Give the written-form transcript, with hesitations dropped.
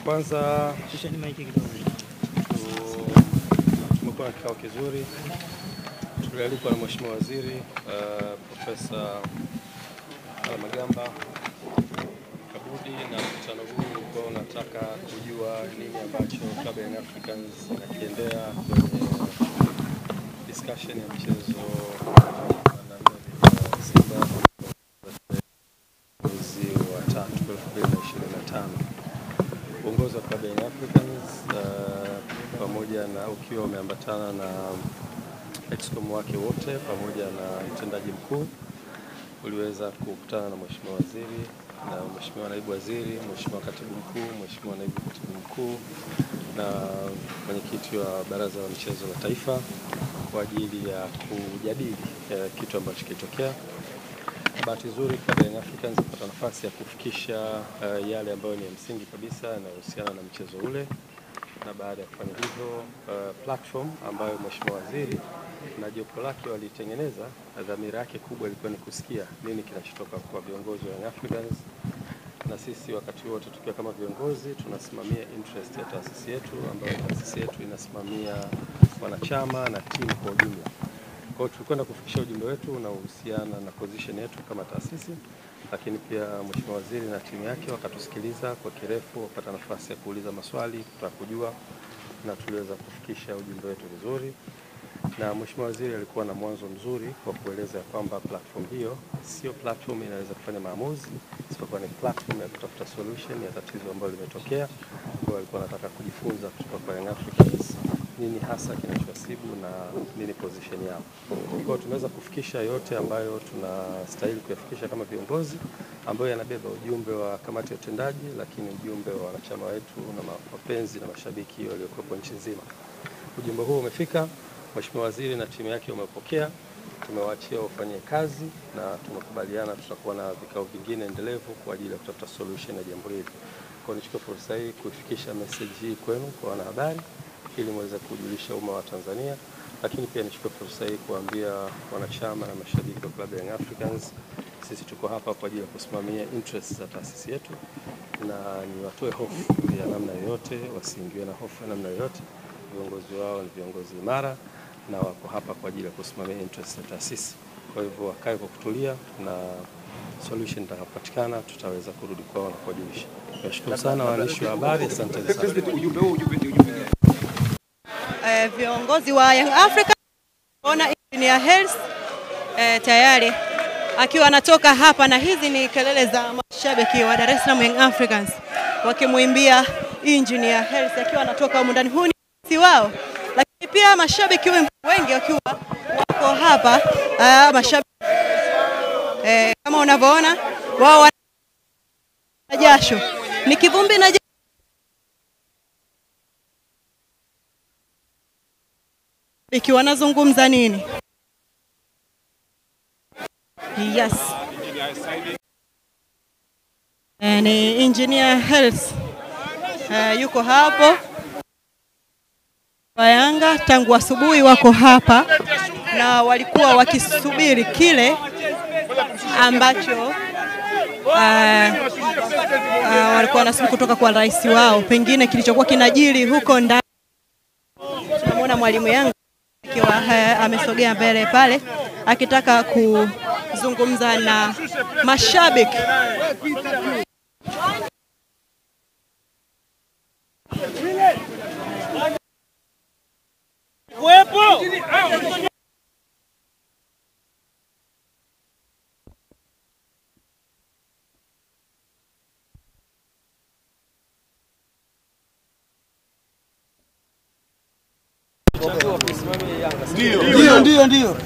Kwanza tumekuwa na kikao kizuri. Tulialikwa na Mheshimiwa Waziri Profesa Magamba Kabudi, na mkutano huu ulikuwa unataka kujua nini ambacho Club Young Africans inakiendea kwenye discussion ya mchezo Simba mwezi wa 3 2025. Uongozi wa Club Young Africans pamoja na ukiwa umeambatana na excom wake wote pamoja na mtendaji mkuu uliweza kukutana na Mheshimiwa Waziri na Mheshimiwa Naibu Waziri, Mheshimiwa Katibu Mkuu, Mheshimiwa Naibu Katibu Mkuu na mwenyekiti wa Baraza la Michezo la Taifa kwa ajili ya kujadili kitu ambacho kilitokea. Bahati nzuri Club Young Africans ilipata nafasi ya kufikisha yale ambayo ni ya msingi kabisa yanayohusiana na mchezo ule, na baada ya kufanya hivyo platform ambayo Mheshimiwa Waziri na jopo lake walitengeneza, dhamira yake kubwa ilikuwa ni kusikia nini kinachotoka kwa viongozi wa Young Africans, na sisi wakati wote tukiwa kama viongozi tunasimamia interest ya taasisi yetu, ambayo taasisi yetu inasimamia wanachama na timu kwa ujumla. Kwa hiyo tulikwenda kufikisha ujumbe wetu unaohusiana na position yetu kama taasisi, lakini pia Mheshimiwa Waziri na timu yake wakatusikiliza kwa kirefu, wapata nafasi ya kuuliza maswali, kutaka kujua, na tuliweza kufikisha ujumbe wetu vizuri. Na Mheshimiwa Waziri alikuwa na mwanzo mzuri kwa kueleza kwamba platform hiyo sio platform inaweza kufanya maamuzi, isipokuwa ni platform ya kutafuta solution ya tatizo ambalo limetokea. Kwa alikuwa anataka kujifunza kutoka kwa Young Africans nini hasa kinachowasibu na nini position yao. Kwa hiyo tumeweza kufikisha yote ambayo tunastahili kuyafikisha kama viongozi, ambayo yanabeba ujumbe wa kamati ya utendaji, lakini ujumbe wa wanachama wetu na wapenzi na mashabiki waliokuwepo nchi nzima. Ujumbe huu umefika, Mheshimiwa Waziri na timu yake wamepokea, tumewaachia wafanye kazi na tumekubaliana tutakuwa na vikao vingine endelevu kwa ajili ya kutafuta solution ya jambo hili. Kwa hiyo nichukue fursa hii kuifikisha message hii kwenu kwa wanahabari ili muweze kujulisha umma wa Tanzania, lakini pia nichukue fursa hii kuambia wanachama na mashabiki wa Club Young Africans, sisi tuko hapa kwa ajili ya kusimamia interests za taasisi yetu, na ni watoe hofu ya namna yoyote, wasiingiwe na hofu ya namna yoyote. Viongozi wao ni viongozi imara na wako hapa kwa ajili ya kusimamia interests za taasisi. Kwa hivyo wakae kwa kutulia, na solution itakapopatikana tutaweza kurudi kwao na kuwajulisha. Nashukuru sana waandishi wa habari, asante sana. Viongozi wa Young Africa ona Engineer Hersi tayari akiwa anatoka hapa, na hizi ni kelele za mashabiki wa Dar es Salaam Young Africans wakimuimbia Engineer Hersi akiwa anatoka huko ndani. Huu ni wao, lakini pia mashabiki wengi wakiwa wako hapa mashabiki kama unavyoona wao wana jasho, ni kivumbi na ikiwa wanazungumza nini? Yes. Ni Engineer Hersi yuko hapo wa Yanga tangu asubuhi wako hapa, na walikuwa wakisubiri kile ambacho walikuwa wanasubiri kutoka kwa rais wao, pengine kilichokuwa kinajiri huko ndani. Tunamwona mwalimu Yanga akiwa amesogea mbele pale akitaka kuzungumza na mashabiki. Ndio.